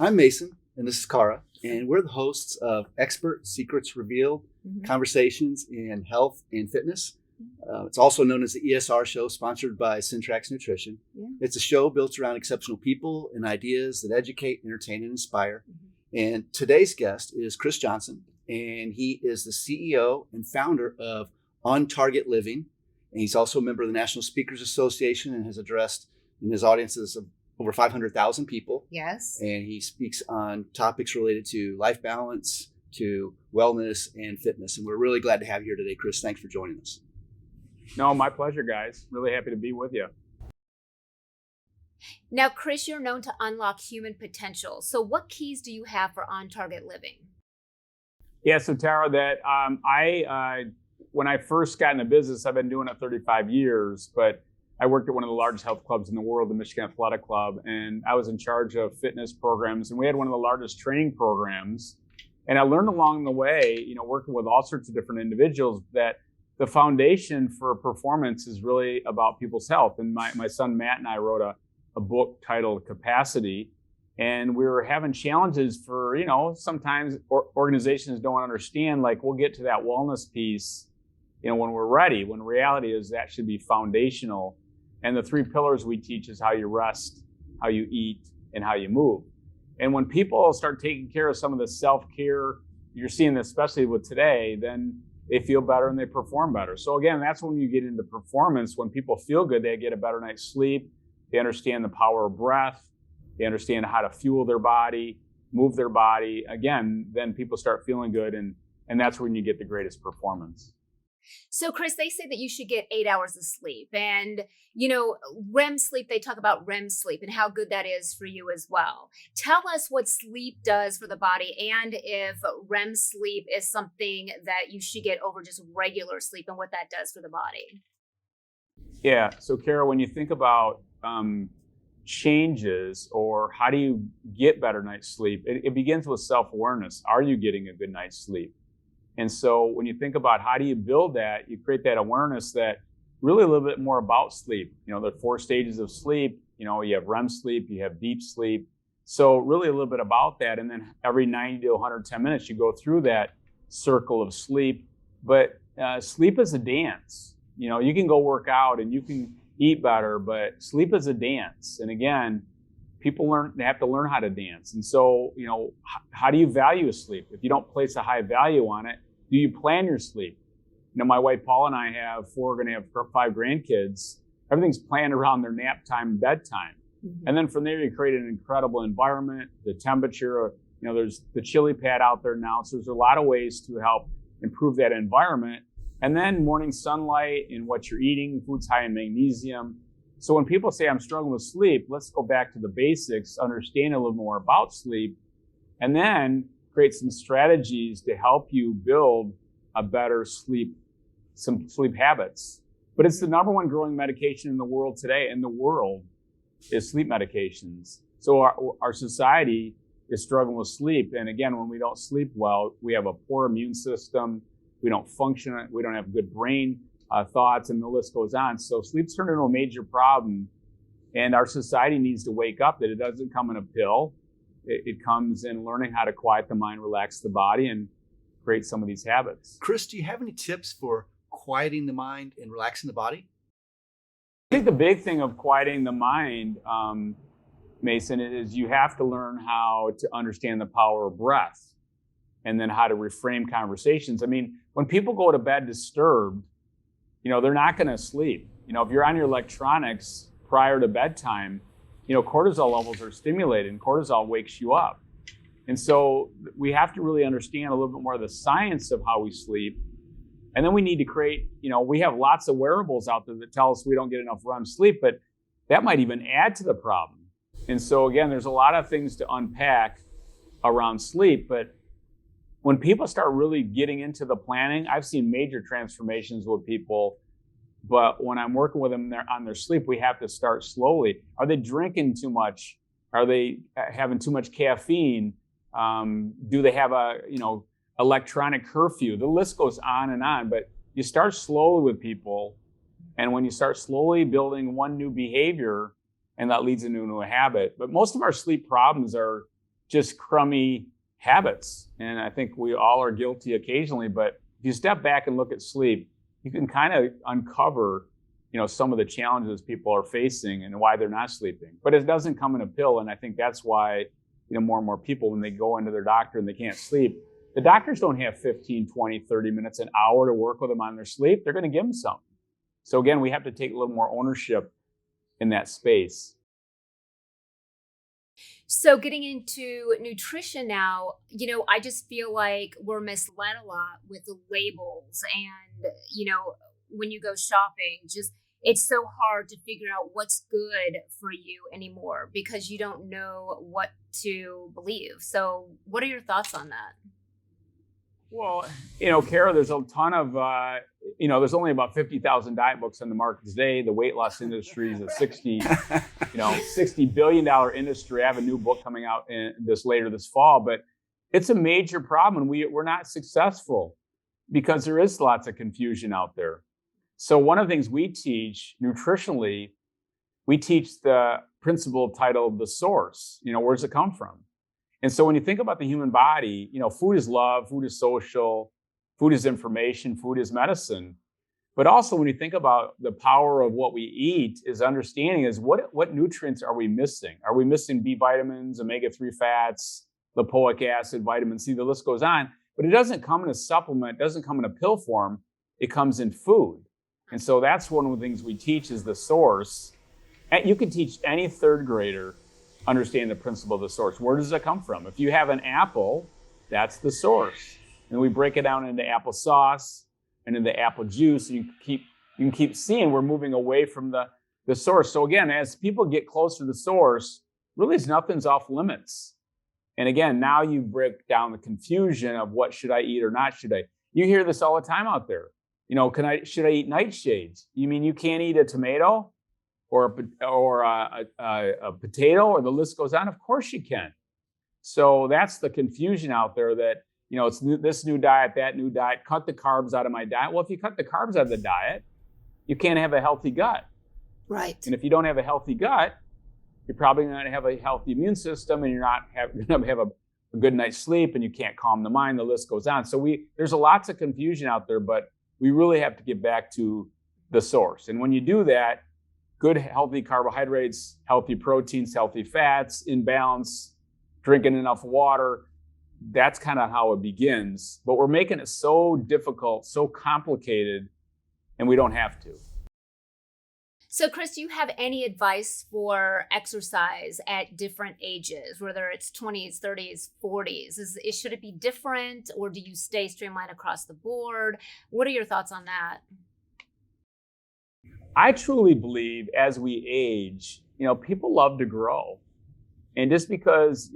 I'm Mason, and this is Cara, and we're the hosts of Expert Secrets Revealed, Conversations in Health and Fitness. It's also known as the ESR show, sponsored by Syntrax Nutrition. Yeah. It's a show built around exceptional people and ideas that educate, entertain, and inspire. And today's guest is Chris Johnson, and he is the CEO and founder of On Target Living. And he's also a member of the National Speakers Association and has addressed in his audiences of over 500,000 people. Yes. And he speaks on topics related to life balance, to wellness, and fitness. And we're really glad to have you here today, Chris. Thanks for joining us. No, my pleasure, guys. Really happy to be with you. Now, Chris, you're known to unlock human potential. So what keys do you have for On Target Living? Yeah, so Tara, when I first got in the business, I've been doing it 35 years, but I worked at one of the largest health clubs in the world, the Michigan Athletic Club, and I was in charge of fitness programs, and we had one of the largest training programs. And I learned along the way, working with all sorts of different individuals, that the foundation for performance is really about people's health. And my son Matt and I wrote a book titled Capacity, and we were having challenges for, sometimes organizations don't understand, like we'll get to that wellness piece, when we're ready, when reality is that should be foundational. And the three pillars we teach is how you rest, how you eat, and how you move. And when people start taking care of some of the self-care, you're seeing this especially with today, then they feel better and they perform better. So again, that's when you get into performance. When people feel good, they get a better night's sleep. They understand the power of breath. They understand how to fuel their body, move their body. Again, then people start feeling good, and that's when you get the greatest performance. So, Chris, they say that you should get 8 hours of sleep. And, REM sleep, they talk about REM sleep and how good that is for you as well. Tell us what sleep does for the body, and if REM sleep is something that you should get over just regular sleep, and what that does for the body. Yeah. So, Kara, when you think about changes or how do you get better night's sleep, it begins with self-awareness. Are you getting a good night's sleep? And so when you think about how do you build that, you create that awareness that really a little bit more about sleep. There are 4 stages of sleep. You have REM sleep, you have deep sleep. So really a little bit about that. And then every 90 to 110 minutes, you go through that circle of sleep. But sleep is a dance. You can go work out and you can eat better, but sleep is a dance. And again, they have to learn how to dance. And so, how do you value sleep? If you don't place a high value on it, do you plan your sleep? My wife Paula and I we're going to have 5 grandkids. Everything's planned around their nap time and bedtime. Mm-hmm. And then from there, you create an incredible environment, the temperature, there's the chili pad out there now. So there's a lot of ways to help improve that environment. And then morning sunlight and what you're eating, foods high in magnesium. So when people say I'm struggling with sleep, let's go back to the basics, understand a little more about sleep, and then create some strategies to help you build a better some sleep habits. But it's the number one growing medication in the world today, and the world is sleep medications. So our society is struggling with sleep. And again, when we don't sleep well, we have a poor immune system, we don't function, we don't have good brain thoughts, and the list goes on. So sleep's turned into a major problem, and our society needs to wake up that it doesn't come in a pill. It comes in learning how to quiet the mind, relax the body, and create some of these habits. Chris, do you have any tips for quieting the mind and relaxing the body? I think the big thing of quieting the mind, Mason, is you have to learn how to understand the power of breath, and then how to reframe conversations. I mean, when people go to bed disturbed, they're not going to sleep. If you're on your electronics prior to bedtime, cortisol levels are stimulated, and cortisol wakes you up. And so we have to really understand a little bit more of the science of how we sleep. And then we need to create, we have lots of wearables out there that tell us we don't get enough REM sleep, but that might even add to the problem. And so again, there's a lot of things to unpack around sleep, but when people start really getting into the planning, I've seen major transformations with people. But when I'm working with them on their sleep, we have to start slowly. Are they drinking too much? Are they having too much caffeine? Do they have electronic curfew? The list goes on and on. But you start slowly with people, and when you start slowly building one new behavior, and that leads into a new habit. But most of our sleep problems are just crummy habits. And I think we all are guilty occasionally, but if you step back and look at sleep, you can kind of uncover, some of the challenges people are facing and why they're not sleeping. But it doesn't come in a pill. And I think that's why, more and more people, when they go into their doctor and they can't sleep, the doctors don't have 15, 20, 30 minutes, an hour to work with them on their sleep. They're going to give them something. So again, we have to take a little more ownership in that space. So getting into nutrition now, I just feel like we're misled a lot with the labels and, when you go shopping, it's so hard to figure out what's good for you anymore because you don't know what to believe. So what are your thoughts on that? Well, Kara, there's a ton of, there's only about 50,000 diet books on the market today. The weight loss industry is a $60 billion industry. I have a new book coming out later this fall, but it's a major problem. We're not successful because there is lots of confusion out there. So one of the things we teach nutritionally, we teach the principle titled the source. Where does it come from? And so when you think about the human body, food is love, food is social, food is information, food is medicine. But also when you think about the power of what we eat is understanding is what nutrients are we missing? Are we missing B vitamins, omega-3 fats, lipoic acid, vitamin C, the list goes on. But it doesn't come in a supplement, it doesn't come in a pill form, it comes in food. And so that's one of the things we teach is the source. And you can teach any third grader understand the principle of the source. Where does it come from? If you have an apple, that's the source. And we break it down into apple sauce and into apple juice. And you can keep seeing we're moving away from the source. So again, as people get closer to the source, really nothing's off limits. And again, now you break down the confusion of what should I eat or not should I. You hear this all the time out there. Should I eat nightshades? You mean you can't eat a tomato or a potato, or the list goes on? Of course you can. So that's the confusion out there that, it's this new diet, that new diet, cut the carbs out of my diet. Well, if you cut the carbs out of the diet, you can't have a healthy gut. Right. And if you don't have a healthy gut, you're probably not going to have a healthy immune system, and you're going to have a good night's sleep, and you can't calm the mind. The list goes on. So there's lots of confusion out there, but we really have to get back to the source. And when you do that, good, healthy carbohydrates, healthy proteins, healthy fats, in balance, drinking enough water, that's kind of how it begins. But we're making it so difficult, so complicated, and we don't have to. So, Chris, do you have any advice for exercise at different ages, whether it's 20s, 30s, 40s? Should it be different, or do you stay streamlined across the board? What are your thoughts on that? I truly believe as we age, people love to grow. And just because,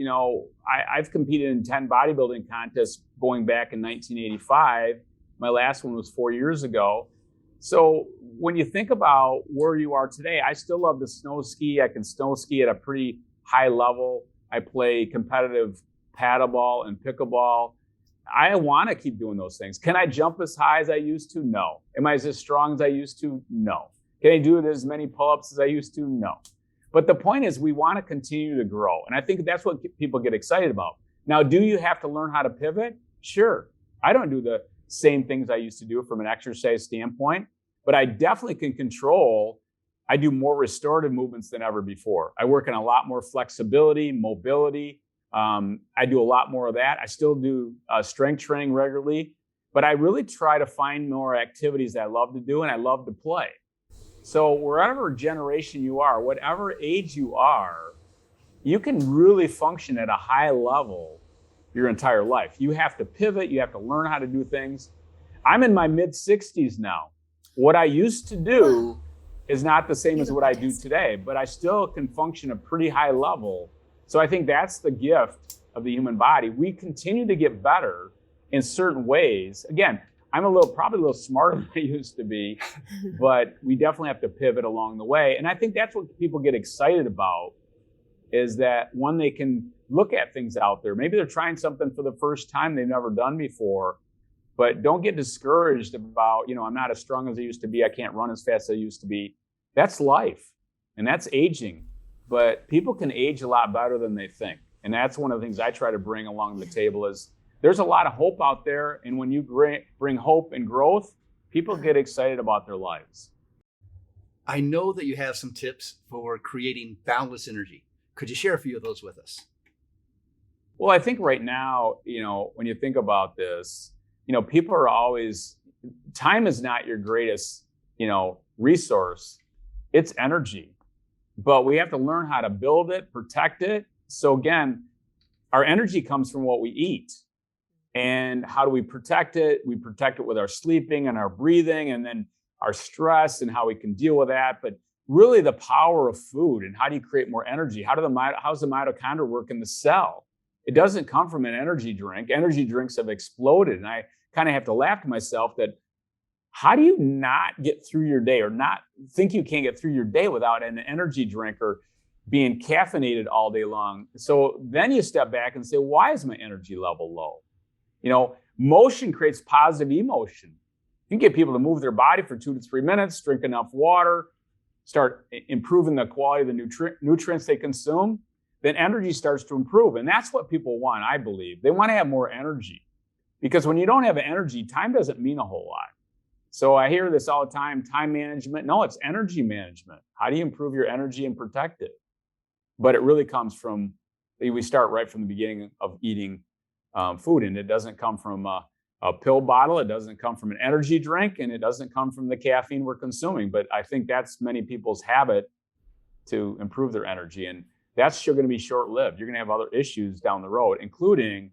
I've competed in 10 bodybuilding contests going back in 1985, my last one was 4 years ago. So when you think about where you are today, I still love to snow ski. I can snow ski at a pretty high level. I play competitive paddleball and pickleball. I want to keep doing those things. Can I jump as high as I used to? No. Am I as strong as I used to? No. Can I do as many pull-ups as I used to? No. But the point is we want to continue to grow. And I think that's what people get excited about. Now, do you have to learn how to pivot? Sure. I don't do the same things I used to do from an exercise standpoint, but I definitely can control. I do more restorative movements than ever before. I work on a lot more flexibility, mobility. I do a lot more of that. I still do strength training regularly, but I really try to find more activities that I love to do and I love to play. So wherever generation you are, whatever age you are, you can really function at a high level your entire life. You have to pivot. You have to learn how to do things. I'm in my mid-60s now. What I used to do is not the same as what I do today, but I still can function at a pretty high level. So I think that's the gift of the human body. We continue to get better in certain ways. Again, I'm probably a little smarter than I used to be, but we definitely have to pivot along the way. And I think that's what people get excited about, is that when they can look at things out there, maybe they're trying something for the first time they've never done before, but don't get discouraged about, I'm not as strong as I used to be. I can't run as fast as I used to be. That's life and that's aging, but people can age a lot better than they think. And that's one of the things I try to bring along the table is there's a lot of hope out there. And when you bring hope and growth, people get excited about their lives. I know that you have some tips for creating boundless energy. Could you share a few of those with us? Well, I think right now, when you think about this, people are always, time is not your greatest, resource. It's energy. But we have to learn how to build it, protect it. So again, our energy comes from what we eat. And how do we protect it? We protect it with our sleeping and our breathing, and then our stress and how we can deal with that. But really the power of food and how do you create more energy? How's the mitochondria work in the cell? It doesn't come from an energy drink. Energy drinks have exploded. And I kind of have to laugh to myself that how do you not get through your day or not think you can't get through your day without an energy drink or being caffeinated all day long? So then you step back and say, why is my energy level low? Motion creates positive emotion. You can get people to move their body for 2 to 3 minutes, drink enough water, start improving the quality of the nutrients they consume, then energy starts to improve. And that's what people want, I believe. They want to have more energy. Because when you don't have energy, time doesn't mean a whole lot. So I hear this all the time, time management. No, it's energy management. How do you improve your energy and protect it? But it really comes from, we start right from the beginning of eating food. And it doesn't come from a pill bottle. It doesn't come from an energy drink. And it doesn't come from the caffeine we're consuming. But I think that's many people's habit to improve their energy. And that's still going to be short-lived. You're going to have other issues down the road, including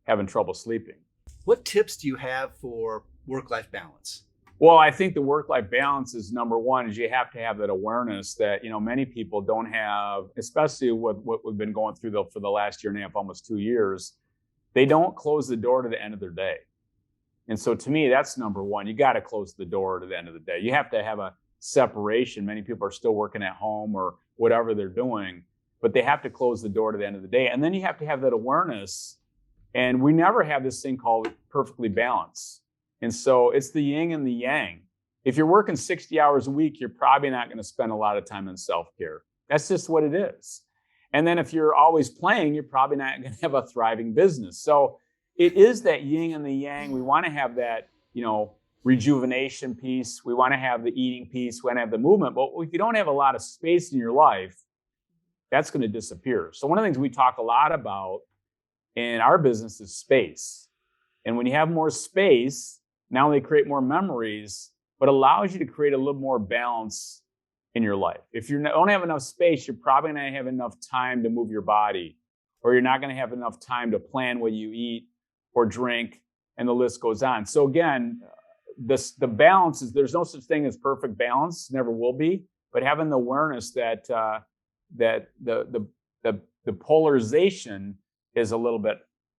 having trouble sleeping. What tips do you have for work-life balance? Well, I think the work-life balance is number one, is you have to have that awareness that, many people don't have, especially with what we've been going through for the last year and a half, almost 2 years. They don't close the door to the end of their day. And so to me, that's number one. You got to close the door to the end of the day. You have to have a separation. Many people are still working at home or whatever they're doing, but they have to close the door to the end of the day. And then you have to have that awareness. And we never have this thing called perfectly balanced. And so it's the yin and the yang. If you're working 60 hours a week, you're probably not going to spend a lot of time in self-care. That's just what it is. And then if you're always playing, you're probably not going to have a thriving business. So it is that yin and the yang. We want to have that, rejuvenation piece. We want to have the eating piece. We want to have the movement. But if you don't have a lot of space in your life, that's going to disappear. So one of the things we talk a lot about in our business is space. And when you have more space, not only create more memories, but allows you to create a little more balance in your life. If you don't have enough space, you're probably not going to have enough time to move your body, or you're not going to have enough time to plan what you eat or drink, and the list goes on. So again, the balance is, there's no such thing as perfect balance, never will be, but having the awareness that that the polarization is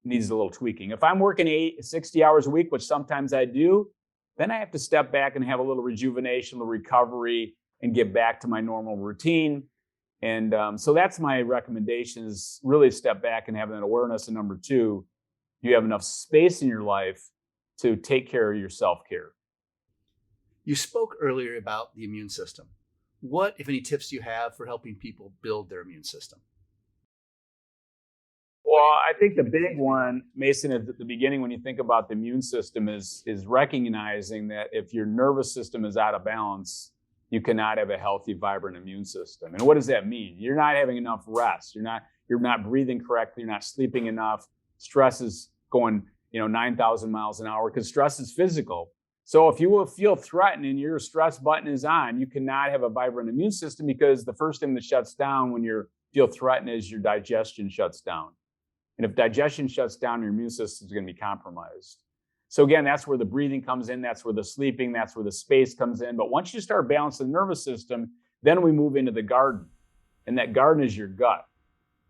needs a little tweaking. If I'm working 60 hours a week, which sometimes I do, then I have to step back and have a little rejuvenation, a little recovery, and get back to my normal routine. And so that's my recommendation, is really step back and have that awareness. And number two, you have enough space in your life to take care of your self-care. You spoke earlier about the immune system. What, if any, tips do you have for helping people build their immune system? Well, I think the big one, Mason, at the beginning, when you think about the immune system, is recognizing that if your nervous system is out of balance, you cannot have a healthy, vibrant immune system. And what does that mean? You're not having enough rest. You're not breathing correctly. You're not sleeping enough. Stress is going, 9,000 miles an hour, because stress is physical. So if you will feel threatened and your stress button is on, you cannot have a vibrant immune system, because the first thing that shuts down when you feel threatened is your digestion shuts down. And if digestion shuts down, your immune system is going to be compromised. So again, that's where the breathing comes in. That's where the sleeping, that's where the space comes in. But once you start balancing the nervous system, then we move into the garden. And that garden is your gut.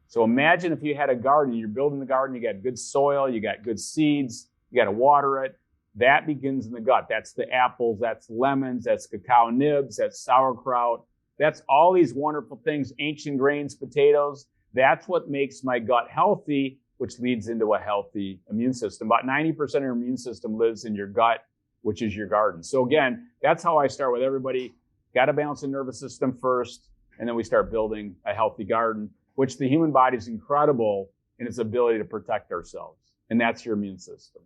So imagine if you had a garden, you're building the garden, you got good soil, you got good seeds, you got to water it. That begins in the gut. That's the apples, that's lemons, that's cacao nibs, that's sauerkraut. That's all these wonderful things, ancient grains, potatoes. That's what makes my gut healthy, which leads into a healthy immune system. About 90% of your immune system lives in your gut, which is your garden. So again, that's how I start with everybody. Got to balance the nervous system first, and then we start building a healthy garden, which the human body is incredible in its ability to protect ourselves. And that's your immune system.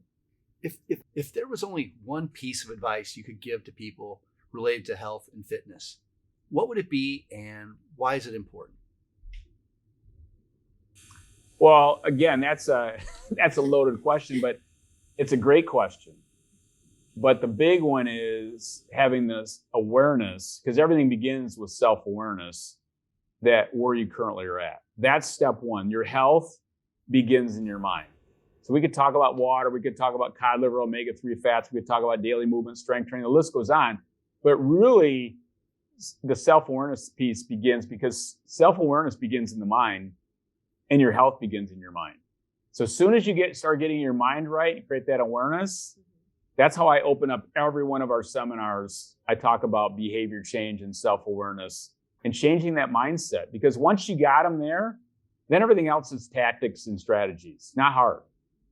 If there was only one piece of advice you could give to people related to health and fitness, what would it be and why is it important? Well, again, that's a loaded question, but it's a great question. But the big one is having this awareness, because everything begins with self-awareness, that where you currently are at. That's step one. Your health begins in your mind. So we could talk about water, we could talk about cod liver, omega-3 fats, we could talk about daily movement, strength training, the list goes on. But really, the self-awareness piece begins because self-awareness begins in the mind, and your health begins in your mind. So as soon as you start getting your mind right, you create that awareness. That's how I open up every one of our seminars. I talk about behavior change and self-awareness and changing that mindset. Because once you got them there, then everything else is tactics and strategies. Not hard.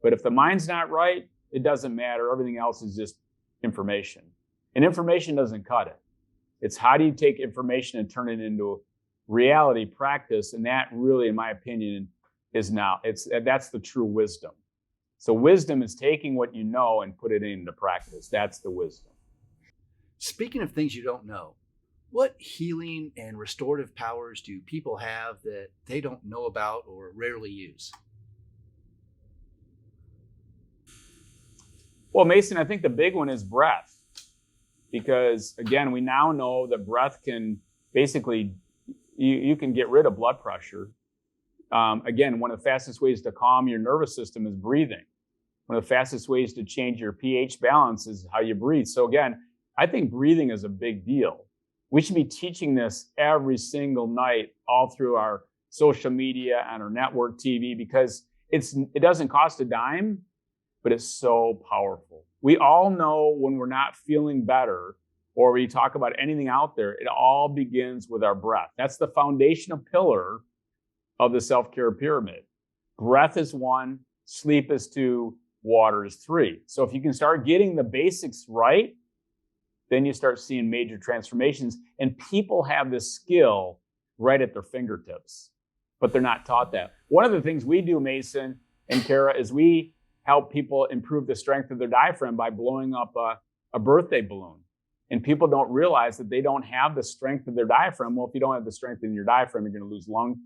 But if the mind's not right, it doesn't matter. Everything else is just information. And information doesn't cut it. It's how do you take information and turn it into reality, practice, and that really, in my opinion, that's the true wisdom. So wisdom is taking what you know and put it into practice. That's the wisdom. Speaking of things you don't know, what healing and restorative powers do people have that they don't know about or rarely use? Well, Mason, I think the big one is breath. Because again, we now know that breath can basically, you can get rid of blood pressure. Again, one of the fastest ways to calm your nervous system is breathing. One of the fastest ways to change your pH balance is how you breathe. So again, I think breathing is a big deal. We should be teaching this every single night, all through our social media and our network TV, because it doesn't cost a dime, but it's so powerful. We all know when we're not feeling better, or we talk about anything out there, it all begins with our breath. That's the foundational pillar of the self-care pyramid. Breath is 1, sleep is 2, water is 3. So if you can start getting the basics right, then you start seeing major transformations. And people have this skill right at their fingertips, but they're not taught that. One of the things we do, Mason and Kara, is we help people improve the strength of their diaphragm by blowing up a birthday balloon. And people don't realize that they don't have the strength of their diaphragm. Well, if you don't have the strength in your diaphragm, you're going to lose lung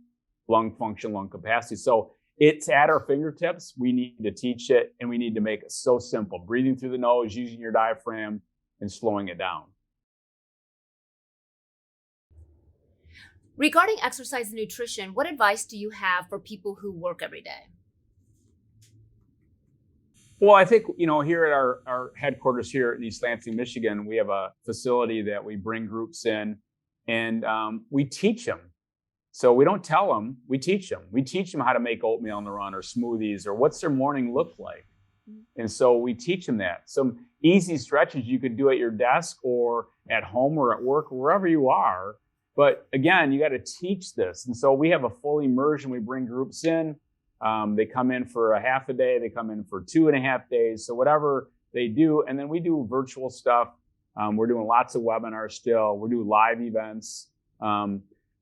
function, lung capacity. So it's at our fingertips. We need to teach it, and we need to make it so simple. Breathing through the nose, using your diaphragm, and slowing it down. Regarding exercise and nutrition, what advice do you have for people who work every day? Well, I think, here at our headquarters here in East Lansing, Michigan, we have a facility that we bring groups in, and we teach them. So we don't tell them, we teach them. We teach them how to make oatmeal on the run or smoothies or what's their morning look like. And so we teach them that. Some easy stretches you could do at your desk or at home or at work or wherever you are. But again, you got to teach this. And so we have a full immersion. We bring groups in. They come in for a half a day. They come in for 2.5 days. So whatever they do. And then we do virtual stuff. We're doing lots of webinars still. We're doing live events.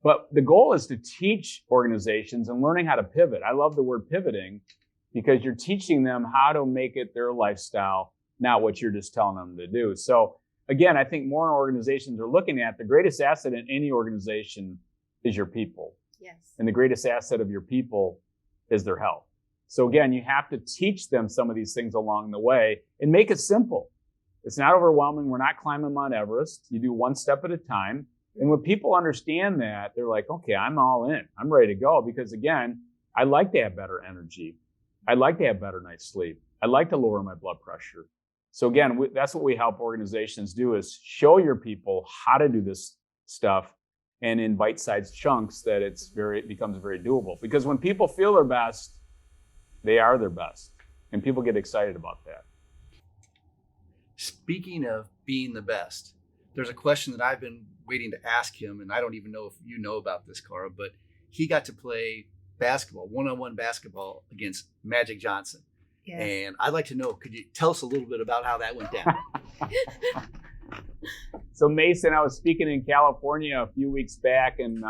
But the goal is to teach organizations and learning how to pivot. I love the word pivoting because you're teaching them how to make it their lifestyle, not what you're just telling them to do. So again, I think more organizations are looking at the greatest asset in any organization is your people. Yes. And the greatest asset of your people is their health. So again, you have to teach them some of these things along the way and make it simple. It's not overwhelming. We're not climbing Mount Everest. You do one step at a time. And when people understand that, they're like, okay, I'm all in. I'm ready to go because again, I like to have better energy. I'd like to have better night's sleep. I'd like to lower my blood pressure. So again, that's what we help organizations do is show your people how to do this stuff and in bite-sized chunks that it becomes very doable. Because when people feel their best, they are their best. And people get excited about that. Speaking of being the best, there's a question that I've been waiting to ask him, and I don't even know if you know about this, Cara, but he got to play basketball, one-on-one basketball against Magic Johnson. Yes. And I'd like to know, could you tell us a little bit about how that went down? So Mason, I was speaking in California a few weeks back, and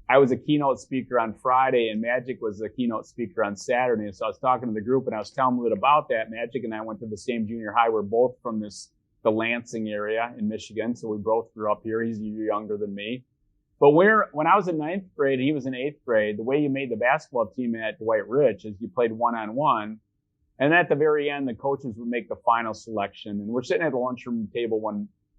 I was a keynote speaker on Friday and Magic was a keynote speaker on Saturday. And so I was talking to the group and I was telling them a little about that. Magic and I went to the same junior high. We're both from the Lansing area in Michigan. So we both grew up here. He's a year younger than me. But when I was in 9th grade and he was in 8th grade, the way you made the basketball team at Dwight Rich is you played one-on-one. And at the very end, the coaches would make the final selection. And we're sitting at the lunchroom table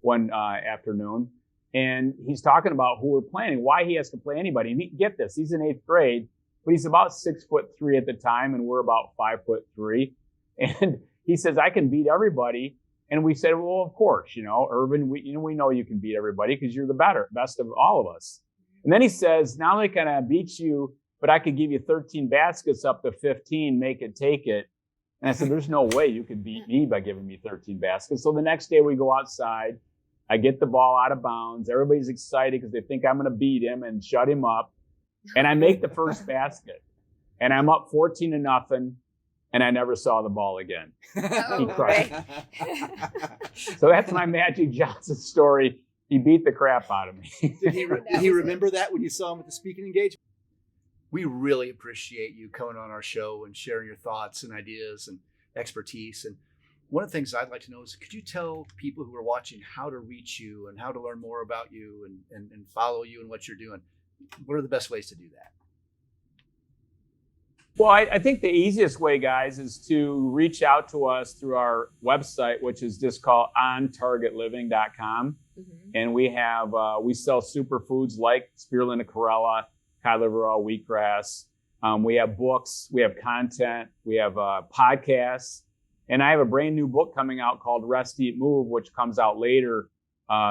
one afternoon. And he's talking about who we're playing, why he has to play anybody. And get this, he's in 8th grade, but he's about 6'3" at the time, and we're about 5'3". And he says, I can beat everybody. And we said, well, of course, Urban, we know you can beat everybody because you're the best of all of us. And then he says, not only can I beat you, but I could give you 13 baskets up to 15, make it, take it. And I said, there's no way you could beat me by giving me 13 baskets. So the next day we go outside. I get the ball out of bounds. Everybody's excited because they think I'm going to beat him and shut him up. And I make the first basket. And I'm up 14-0. And I never saw the ball again. He crushed it. So that's my Magic Johnson story. He beat the crap out of me. Did he remember that when you saw him at the speaking engagement? We really appreciate you coming on our show and sharing your thoughts and ideas and expertise. And one of the things I'd like to know is, could you tell people who are watching how to reach you and how to learn more about you and follow you and what you're doing? What are the best ways to do that? Well, I think the easiest way, guys, is to reach out to us through our website, which is just called ontargetliving.com. Mm-hmm. And we sell superfoods like spirulina chlorella, cod liver oil, wheatgrass. We have books, we have content, we have podcasts. And I have a brand new book coming out called Rest, Eat, Move, which comes out later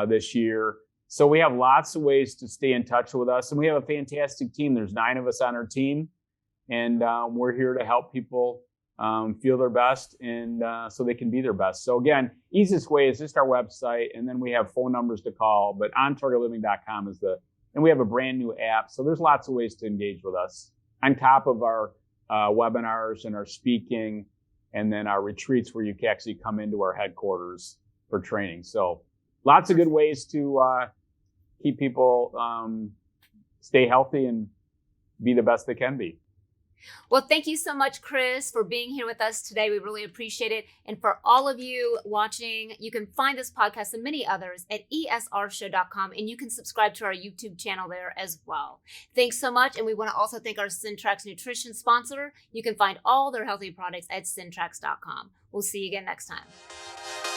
this year. So we have lots of ways to stay in touch with us. And we have a fantastic team. There's 9 of us on our team. And we're here to help people feel their best and so they can be their best. So again, easiest way is just our website. And then we have phone numbers to call. But ontargetliving.com is and we have a brand new app. So there's lots of ways to engage with us on top of our webinars and our speaking. And then our retreats where you can actually come into our headquarters for training. So lots of good ways to keep people stay healthy and be the best they can be. Well, thank you so much, Chris, for being here with us today. We really appreciate it. And for all of you watching, you can find this podcast and many others at esrshow.com, and you can subscribe to our YouTube channel there as well. Thanks so much. And we want to also thank our Syntrax Nutrition sponsor. You can find all their healthy products at syntrax.com. We'll see you again next time.